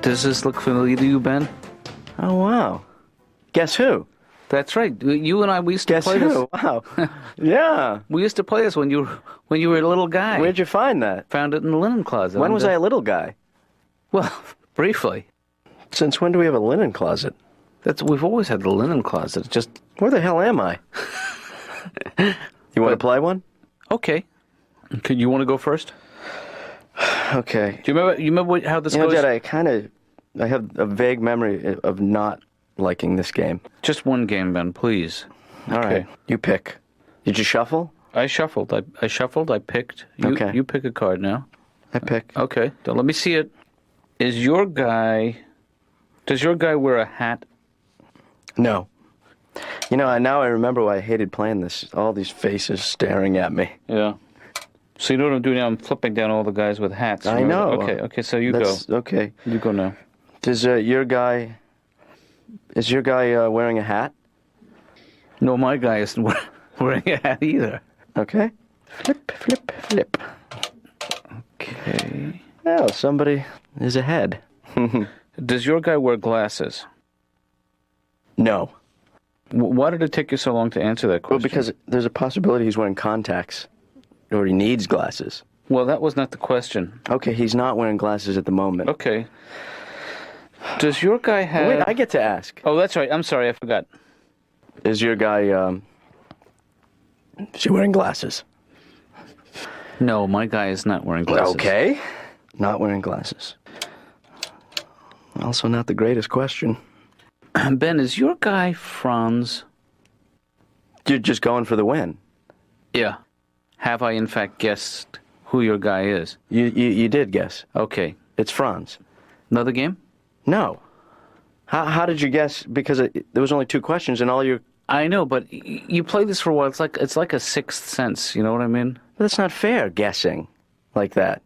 Does this look familiar to you, Ben? Oh, wow. Guess who? That's right. You and I, we used to play this. Wow. Yeah. We used to play this when you were a little guy. Where'd you find that? Found it in the linen closet. When was I a little guy? Well, briefly. Since when do we have a linen closet? We've always had the linen closet. Just where the hell am I? You want to play one? Okay. You want to go first? Okay. Do you remember how this goes? Dad, I have a vague memory of not liking this game. Just one game, Ben, please. All right. You pick. Did you shuffle? I shuffled. I shuffled. I picked. You pick a card now. I pick. Okay. So let me see it. Does your guy wear a hat? No. You know, now I remember why I hated playing this. All these faces staring at me. Yeah. So you know what I'm doing now? I'm flipping down all the guys with hats. I know. Okay, so you go. Okay. You go now. Is your guy wearing a hat? No, my guy isn't wearing a hat either. Okay. Flip, flip, flip. Okay. Oh, somebody is ahead. Does your guy wear glasses? No. Why did it take you so long to answer that question? Well, because there's a possibility he's wearing contacts. Or he needs glasses. Well, that was not the question. Okay, he's not wearing glasses at the moment. Okay. Does your guy have... Wait, I get to ask. Oh, that's right. I'm sorry, I forgot. Is your guy, is he wearing glasses? No, my guy is not wearing glasses. Okay. Not wearing glasses. Also not the greatest question. Ben, is your guy Franz? You're just going for the win. Yeah. Have I, in fact, guessed who your guy is? You did guess. Okay. It's Franz. Another game? No. How did you guess? Because there was only 2 questions and all your... I know, but you play this for a while. It's like a sixth sense, you know what I mean? But that's not fair, guessing like that.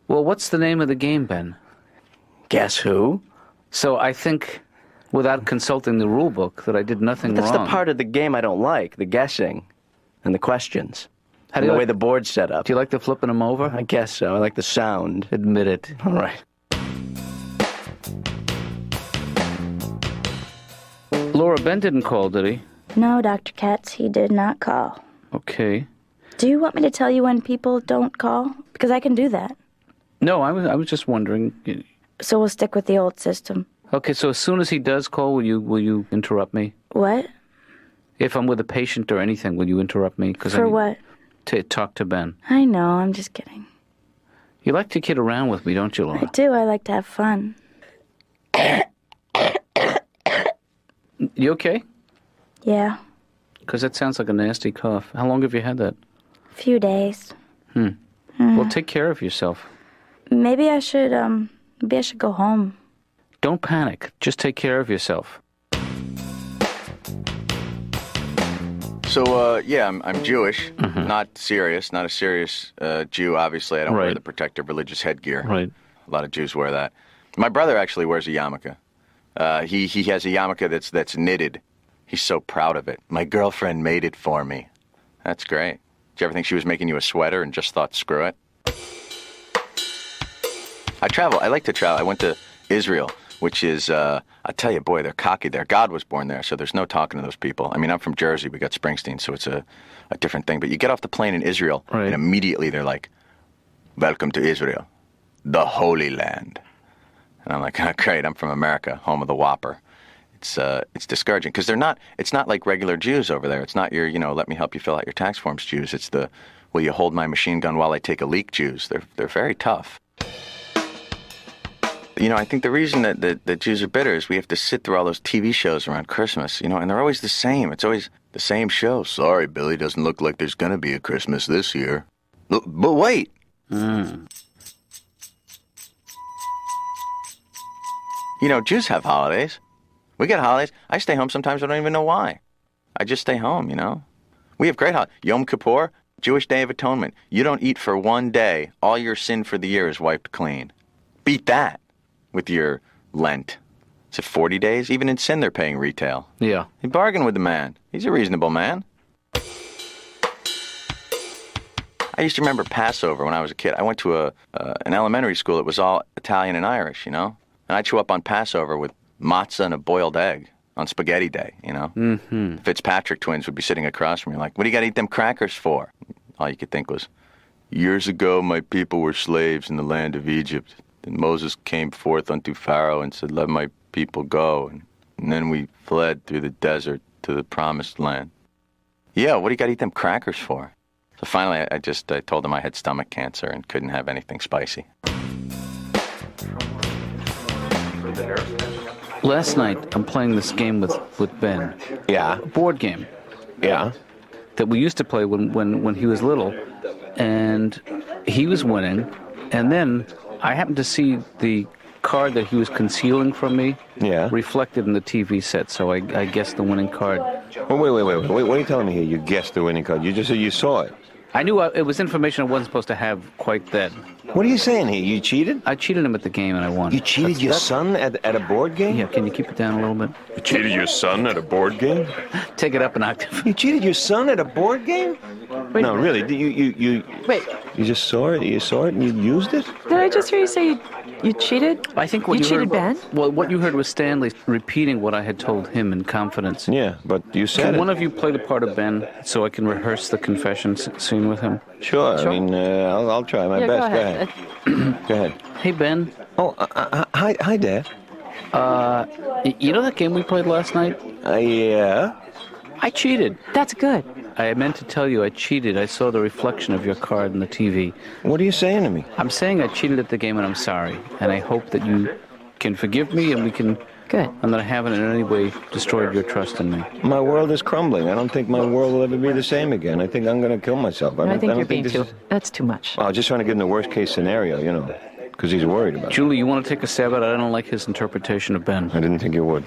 Well, what's the name of the game, Ben? Guess who? So I think, without consulting the rule book, that I did nothing That's wrong. the part of the game I don't like, the guessing and the questions. And the way the board's set up. Do you like the flipping them over? I guess so. I like the sound. Admit it. All right. Laura, Ben didn't call, did he? No, Dr. Katz, he did not call. Okay. Do you want me to tell you when people don't call? Because I can do that. No, I was just wondering. So we'll stick with the old system. Okay, so as soon as he does call, will you interrupt me? What? If I'm with a patient or anything, will you interrupt me? For what? To talk to Ben. I know, I'm just kidding. You like to kid around with me, don't you, Laura? I do, I like to have fun. You okay? Yeah. Because that sounds like a nasty cough. How long have you had that? A few days. Well, take care of yourself. Maybe I should go home. Don't panic. Just take care of yourself. So, I'm Jewish, not a serious Jew, obviously. I don't wear the protective religious headgear. Right. A lot of Jews wear that. My brother actually wears a yarmulke. He has a yarmulke that's knitted. He's so proud of it. My girlfriend made it for me. That's great. Did you ever think she was making you a sweater and just thought, screw it? I like to travel. I went to Israel, which is, I tell you, boy, they're cocky there. God was born there, so there's no talking to those people. I mean, I'm from Jersey. We got Springsteen, so it's a different thing. But you get off the plane in Israel, and immediately they're like, welcome to Israel, the Holy Land. And I'm like, oh, great, I'm from America, home of the Whopper. It's discouraging, because it's not like regular Jews over there. It's not your, let me help you fill out your tax forms Jews. It's the, will you hold my machine gun while I take a leak Jews. They're very tough. I think the reason that Jews are bitter is we have to sit through all those TV shows around Christmas, and they're always the same. It's always the same show. Sorry, Billy, doesn't look like there's going to be a Christmas this year. But wait. Jews have holidays. We get holidays. I stay home sometimes. I don't even know why. I just stay home, We have great holidays. Yom Kippur, Jewish Day of Atonement. You don't eat for one day. All your sin for the year is wiped clean. Beat that with your Lent. Is it 40 days? Even in sin, they're paying retail. Yeah. You bargain with the man. He's a reasonable man. I used to remember Passover when I was a kid. I went to an elementary school that was all Italian and Irish, And I'd show up on Passover with matzah and a boiled egg on spaghetti day, you know? Mm-hmm. Fitzpatrick twins would be sitting across from me like, what do you got to eat them crackers for? All you could think was, years ago my people were slaves in the land of Egypt. Then Moses came forth unto Pharaoh and said, let my people go. And then we fled through the desert to the promised land. Yeah, what do you got to eat them crackers for? So finally, I told him I had stomach cancer and couldn't have anything spicy. Last night, I'm playing this game with Ben. Yeah. A board game Yeah. that we used to play when he was little. And he was winning. And then I happened to see the card that he was concealing from me reflected in the TV set. So I guessed the winning card. Oh, wait. What are you telling me here? You guessed the winning card. You just said you saw it. I knew it was information I wasn't supposed to have quite then. What are you saying here? You cheated? I cheated him at the game and I won. You cheated your son at a board game? Yeah, can you keep it down a little bit? You cheated your son at a board game? Take it up an octave. You cheated your son at a board game? Wait, No, really. You Wait, you just saw it. You saw it and you used it? did I just hear you say you cheated? I think what You cheated heard, Ben? Well, what you heard was Stanley repeating what I had told him in confidence. Yeah, but you said Can it. one of you play the part of Ben so I can rehearse the confession scene with him? Sure. Sure. I mean, I'll try my Yeah, best. go ahead. Go ahead. Hey, Ben, Oh, hi, Dad. you know that game we played last night? Yeah. I cheated. That's good. I meant to tell you I cheated. I saw the reflection of your card in the TV. What are you saying to me? I'm saying I cheated at the game and I'm sorry. And I hope that you can forgive me and we can... Good. And that I haven't in any way destroyed your trust in me. My world is crumbling. I don't think my world will ever be the same again. I think I'm going to kill myself. I think don't you're being this too. is- That's too much. Well, just trying to give him the worst case scenario, you know, because he's worried about it. Julie, you want to take a stab at it? I don't like his interpretation of Ben. I didn't think you would.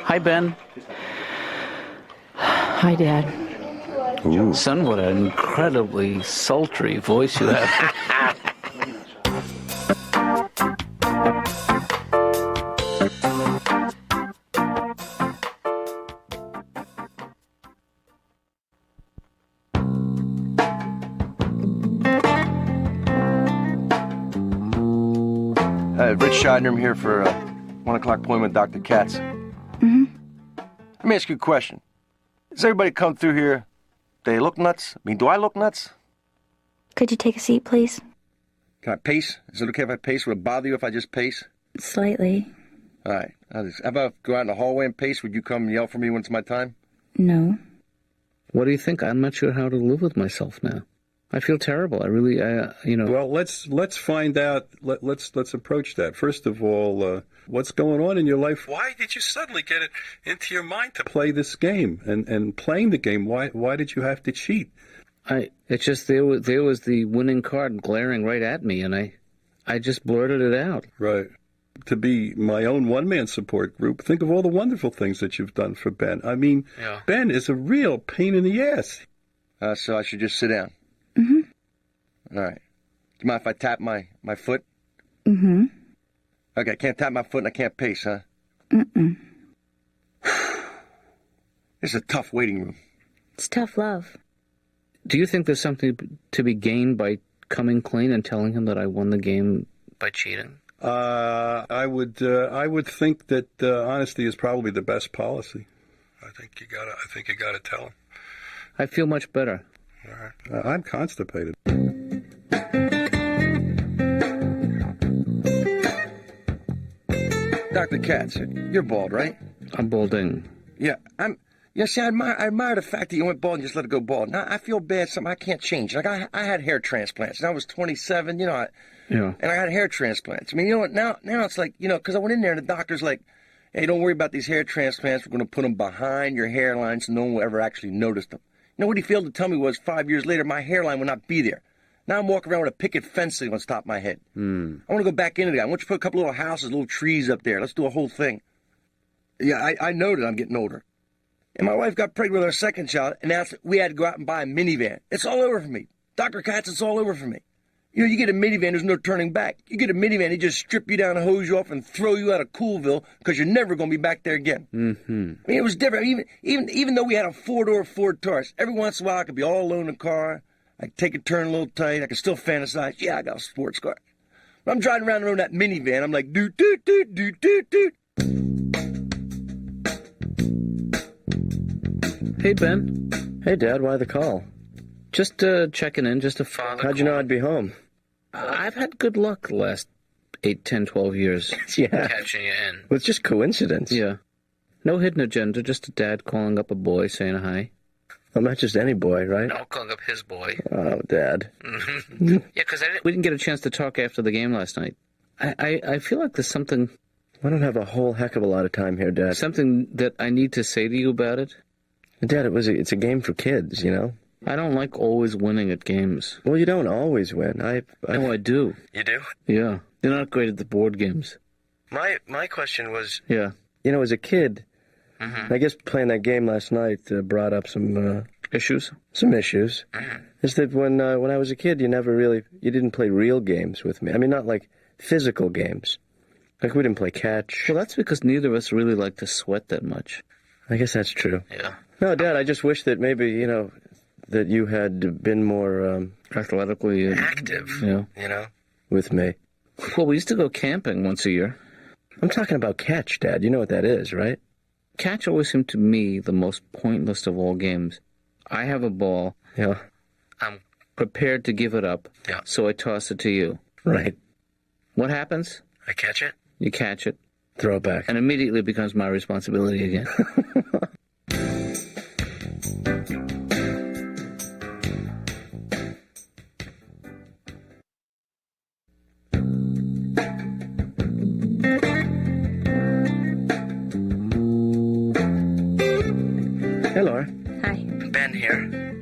Hi, Ben. Hi, Dad. Ooh. Son, what an incredibly sultry voice you have. Rich Scheidner here for a 1 o'clock appointment with Dr. Katz. Mm-hmm. Let me ask you a question. Does everybody come through here, they look nuts? I mean, do I look nuts? Could you take a seat, please? Can I pace? Is it okay if I pace? Would it bother you if I just pace? Slightly. All right. How about go out in the hallway and pace? Would you come and yell for me when it's my time? No. What do you think? I'm not sure how to live with myself now. I feel terrible. I really, Well, let's find out. Let's approach that. First of all, what's going on in your life? Why did you suddenly get it into your mind to play this game? And playing the game, why did you have to cheat? It's just there was the winning card glaring right at me, and I just blurted it out. Right. To be my own one-man support group, think of all the wonderful things that you've done for Ben. I mean, Yeah. Ben is a real pain in the ass. So I should just sit down? Mm-hmm. All right. Do you mind if I tap my foot? Mm-hmm. Okay, I can't tap my foot and I can't pace, huh? Mm-mm. This is a tough waiting room. It's tough love. Do you think there's something to be gained by coming clean and telling him that I won the game by cheating? I would think that honesty is probably the best policy. I think you gotta tell him. I feel much better. All right. I'm constipated. Dr. Katz, you're bald, right? I'm balding. Yeah, see, I admire the fact that you went bald and just let it go bald. Now, I feel bad, something I can't change. Like, I had hair transplants, and I was 27, Yeah. and I had hair transplants. I mean, you know what, now it's like, because I went in there, and the doctor's like, hey, don't worry about these hair transplants. We're going to put them behind your hairline so no one will ever actually notice them. You know what he failed to tell me was 5 years later, my hairline would not be there. Now I'm walking around with a picket fence sitting on top of my head. I want to go back into that. I want you to put a couple little houses, little trees up there. Let's do a whole thing. Yeah, I know that I'm getting older. And my wife got pregnant with our second child, and now we had to go out and buy a minivan. It's all over for me. Dr. Katz, it's all over for me. You get a minivan, there's no turning back. You get a minivan, they just strip you down and hose you off and throw you out of Coolville because you're never going to be back there again. Mm-hmm. I mean, it was different. Even though we had a four-door Ford Taurus, every once in a while I could be all alone in the car. I could take a turn a little tight. I could still fantasize. Yeah, I got a sports car. I'm driving around in that minivan. I'm like, doot, doot, doot, doot, doot, doot. Hey, Ben. Hey, Dad, why the call? Just checking in, just a father. How'd you know I'd be home? I've had good luck the last 8, 10, 12 years. Yeah. Catching you in. Well, it's just coincidence. Yeah. No hidden agenda, just a dad calling up a boy saying hi. I'm not just any boy, right? No, calling up his boy. Oh, Dad. Yeah, because we didn't get a chance to talk after the game last night. I feel like there's something... I don't have a whole heck of a lot of time here, Dad. Something that I need to say to you about it. Dad, it's a game for kids, you know? I don't like always winning at games. Well, you don't always win. No, I do. You do? Yeah. You're not great at the board games. My question was... Yeah. You know, as a kid, I guess playing that game last night brought up some... Issues? Some issues. Is that when I was a kid, you didn't play real games with me. I mean, not like physical games. Like, we didn't play catch. Well, that's because neither of us really like to sweat that much. I guess that's true. Yeah. No, Dad, I just wish that maybe, you know, that you had been more... athletically... active, yeah. You know, with me. Well, we used to go camping once a year. I'm talking about catch, Dad. You know what that is, right? Catch always seemed to me the most pointless of all games. I have a ball. Yeah. I'm prepared to give it up. Yeah. So I toss it to you. Right. What happens? I catch it. You catch it. Throw it back. And immediately it becomes my responsibility again. Hey, Laura. Hi. Ben here.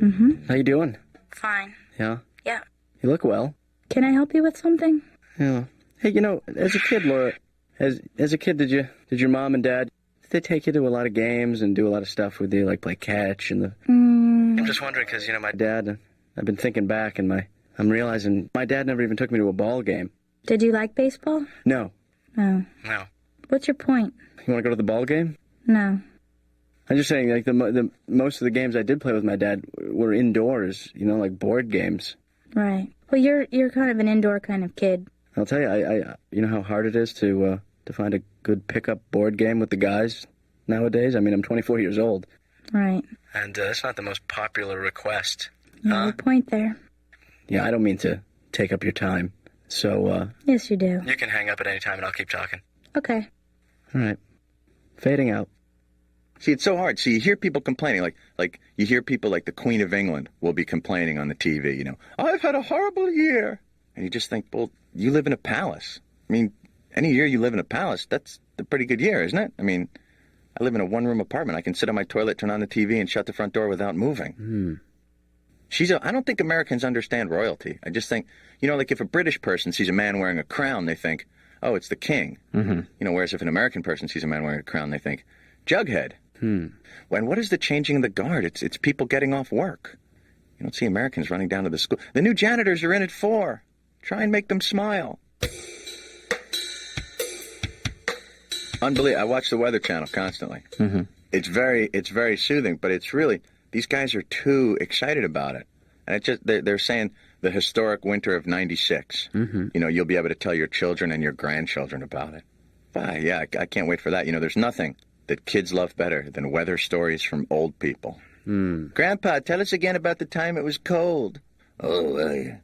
Mm-hmm. How you doing? Fine. Yeah? Yeah. You look well. Can I help you with something? Yeah. Hey, you know, as a kid, Laura, as a kid, did your mom and dad, did they take you to a lot of games and do a lot of stuff with you, like play catch and the... I'm just wondering because, you know, my dad, I've been thinking back and I'm realizing my dad never even took me to a ball game. Did you like baseball? No. No. No. What's your point? You want to go to the ball game? No. I'm just saying, like, the most of the games I did play with my dad were indoors, you know, like board games. Right. Well, you're kind of an indoor kind of kid. I'll tell you, I you know how hard it is to find a good pickup board game with the guys nowadays? I mean, I'm 24 years old. Right. And it's not the most popular request. You have a point there. Yeah, I don't mean to take up your time. So, Yes, you do. you can hang up at any time and I'll keep talking. Okay. All right. Fading out. See, it's so hard. See, you hear people complaining, like you hear people like the Queen of England will be complaining on the TV, you know, I've had a horrible year. And you just think, well, you live in a palace. I mean, any year you live in a palace, that's a pretty good year, isn't it? I mean, I live in a one-room apartment. I can sit on my toilet, turn on the TV, and shut the front door without moving. I don't think Americans understand royalty. I just think, you know, like if a British person sees a man wearing a crown, they think, oh, it's the king. You know, whereas if an American person sees a man wearing a crown, they think, Jughead. When what is the changing of the guard? It's people getting off work. You don't see Americans running down to the school. The new janitors are in at 4. Try and make them smile. Unbelievable. I watch the Weather Channel constantly. It's very soothing, but it's really, these guys are too excited about it. And it just, they're saying the historic winter of 96. You know, you'll be able to tell your children and your grandchildren about it. Yeah, I can't wait for that. You know, there's nothing that kids love better than weather stories from old people. Grandpa, tell us again about the time it was cold. Oh, well,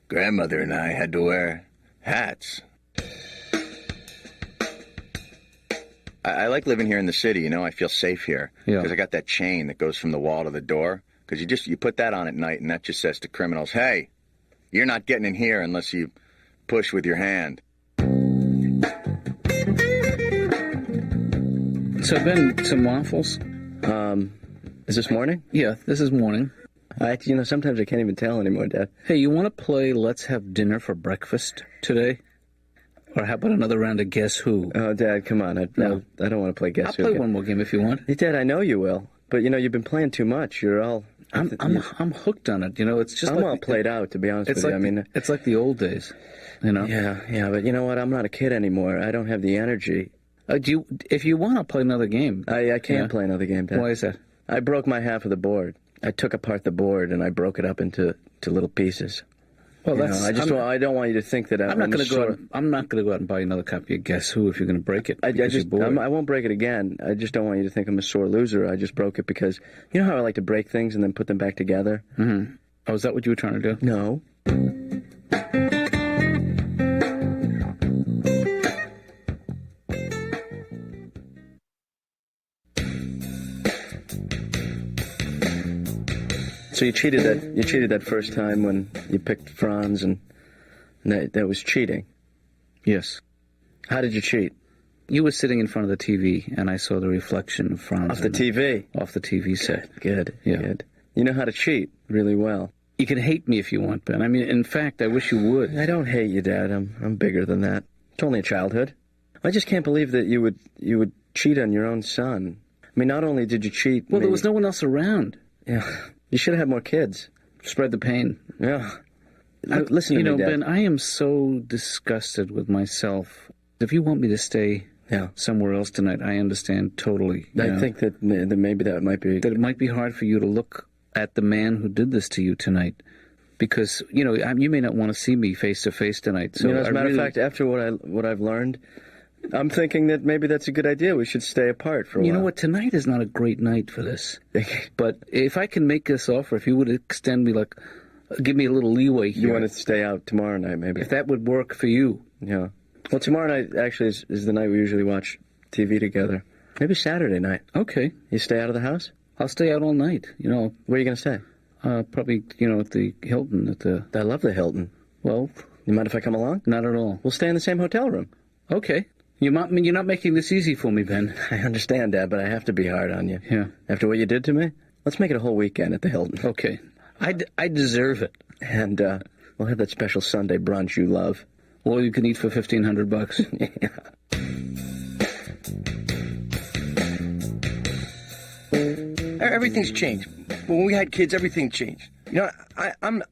grandmother and I had to wear hats. I like living here in the city, you know. I feel safe here because I got that chain that goes from the wall to the door. Because you put that on at night, and that just says to criminals, hey, you're not getting in here unless you push with your hand. So, Ben, some waffles? Is this morning? Yeah, this is morning. You know, sometimes I can't even tell anymore, Dad. Hey, you want to play Let's Have Dinner for Breakfast today? Or how about another round of Guess Who? Oh, Dad, come on. I don't want to play Guess Who. I'll play one more game if you want. Hey, Dad, I know you will. But, you know, you've been playing too much. You're all... I'm hooked on it. You know, it's just I'm all played out, to be honest with you. I mean, it's like the old days, you know? Yeah, but you know what? I'm not a kid anymore. I don't have the energy. If you want, I'll play another game. I can't play another game, Dad. Why is that? I broke my half of the board. I took apart the board and I broke it up into little pieces. Well, I don't want you to think that I'm not going to go. I'm not going to go out and buy another copy of Guess Who if you're going to break it. I won't break it again. I just don't want you to think I'm a sore loser. I just broke it because you know how I like to break things and then put them back together. Mm-hmm. Oh, is that what you were trying to do? No. So you cheated that first time when you picked Franz, and that was cheating. Yes. How did you cheat? You were sitting in front of the TV, and I saw the reflection of Franz. Off the TV? Off the TV set. Good. Yeah. Good. You know how to cheat really well. You can hate me if you want, Ben. I mean, in fact, I wish you would. I don't hate you, Dad. I'm bigger than that. It's only a childhood. I just can't believe that you would cheat on your own son. I mean, not only did you cheat... Well, there was no one else around. Yeah. You should have had more kids. Spread the pain. Yeah. Listen to me, Dad. Ben, I am so disgusted with myself. If you want me to stay somewhere else tonight, I understand totally. I think that maybe that might be... That it might be hard for you to look at the man who did this to you tonight. Because, you may not want to see me face to face tonight. So as a matter of fact, after what I've learned, I'm thinking that maybe that's a good idea. We should stay apart for a while. You know what? Tonight is not a great night for this. But if I can make this offer, if you would extend me, give me a little leeway here. You want to stay out tomorrow night, maybe? If that would work for you. Yeah. Well, tomorrow night actually is the night we usually watch TV together. Maybe Saturday night. Okay. You stay out of the house? I'll stay out all night. Where are you going to stay? Probably, at the Hilton. I love the Hilton. Well... You mind if I come along? Not at all. We'll stay in the same hotel room. Okay. You're not making this easy for me, Ben. I understand, Dad, but I have to be hard on you. Yeah. After what you did to me, let's make it a whole weekend at the Hilton. Okay. I deserve it. And we'll have that special Sunday brunch you love. All you can eat for $1,500. Yeah. Everything's changed. When we had kids, everything changed. I'm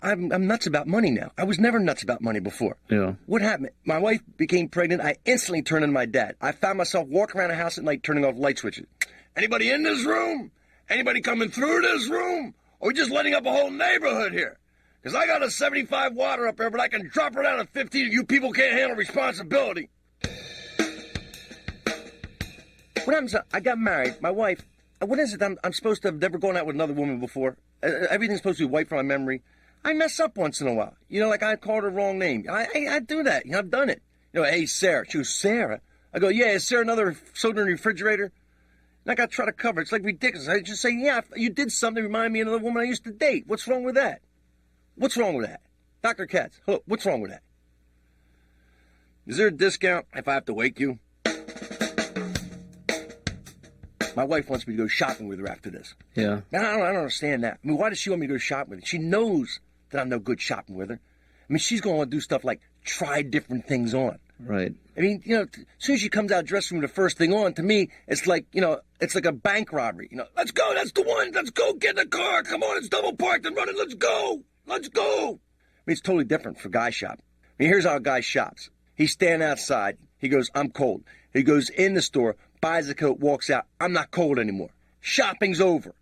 nuts about money now. I was never nuts about money before. Yeah. What happened? My wife became pregnant. I instantly turned into my dad. I found myself walking around the house at night turning off light switches. Anybody in this room? Anybody coming through this room? Or we just lighting up a whole neighborhood here? Because I got a 75 water up there, but I can drop her down to 15 if you people can't handle responsibility. What happens? I got married. My wife... What is it? I'm supposed to have never gone out with another woman before. Everything's supposed to be wiped from my memory. I mess up once in a while. I called her the wrong name. I do that. I've done it. Hey, Sarah. She goes, Sarah? I go, yeah, is Sarah another soda in the refrigerator? And I got to try to cover it. It's like ridiculous. I just say, yeah, you did something to remind me of another woman I used to date. What's wrong with that? What's wrong with that? Dr. Katz, hello, what's wrong with that? Is there a discount if I have to wake you? My wife wants me to go shopping with her after this. Yeah. I don't understand that. I mean, why does she want me to go shopping with her? She knows that I'm no good shopping with her. I mean, she's going to do stuff like try different things on. Right. I mean, as soon as she comes out dressed from the first thing on, to me, it's like, it's like a bank robbery. Let's go, that's the one, let's go, get in the car, come on, it's double parked and running, let's go. I mean, it's totally different for guy shopping. I mean, here's how a guy shops. He's standing outside, he goes, I'm cold. He goes in the store, buys a coat, walks out, I'm not cold anymore. Shopping's over.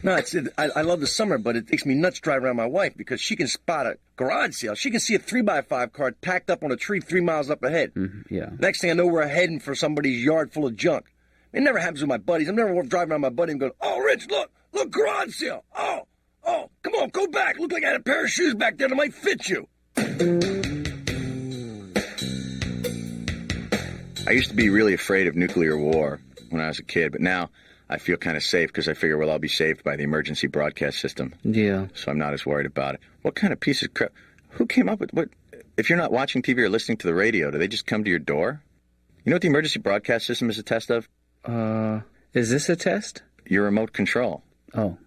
No, I love the summer, but it makes me nuts driving around my wife because she can spot a garage sale. She can see a 3x5 car packed up on a tree 3 miles up ahead. Mm-hmm, yeah. Next thing I know, we're heading for somebody's yard full of junk. It never happens with my buddies. I'm never driving around my buddy and going, oh, Rich, look, garage sale. Oh, come on, go back. Look like I had a pair of shoes back there that might fit you. I used to be really afraid of nuclear war when I was a kid, but now I feel kind of safe because I figure, well, I'll be saved by the emergency broadcast system. Yeah. So I'm not as worried about it. What kind of piece of crap? Who came up with what? If you're not watching TV or listening to the radio, do they just come to your door? You know what the emergency broadcast system is a test of? Is this a test? Your remote control. Oh.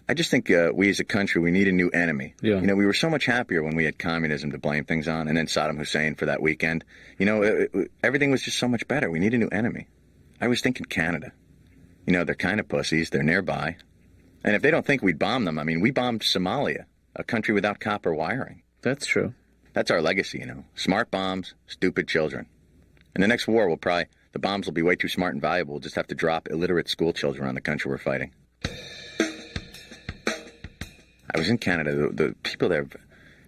I just think we as a country, we need a new enemy. Yeah. We were so much happier when we had communism to blame things on, and then Saddam Hussein for that weekend. Everything was just so much better. We need a new enemy. I was thinking Canada. They're kind of pussies. They're nearby. And if they don't think we'd bomb them, I mean, we bombed Somalia, a country without copper wiring. That's true. That's our legacy, Smart bombs, stupid children. In the next war, the bombs will be way too smart and valuable. We'll just have to drop illiterate school children around the country we're fighting. I was in Canada. The people there,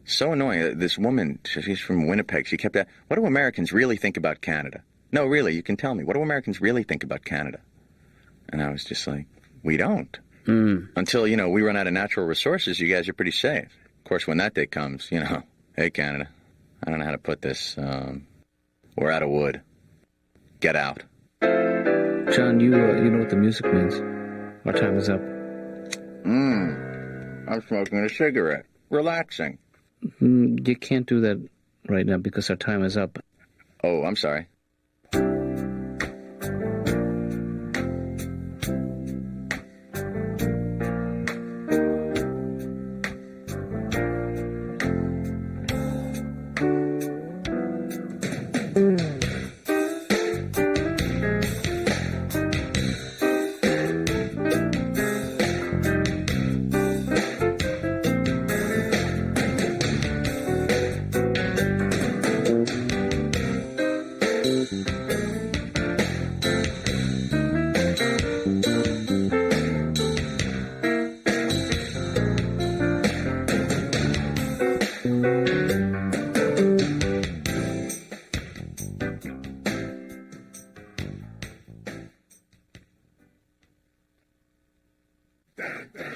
so annoying. This woman, she's from Winnipeg. She kept asking, what do Americans really think about Canada? No, really, you can tell me. What do Americans really think about Canada? And I was just like, we don't. Until, you know, we run out of natural resources, you guys are pretty safe. Of course, when that day comes, you know, hey, Canada, I don't know how to put this. We're out of wood. Get out. John, you know what the music means. Our time is up. I'm smoking a cigarette. Relaxing. You can't do that right now because our time is up. Oh, I'm sorry.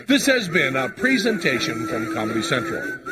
This has been a presentation from Comedy Central.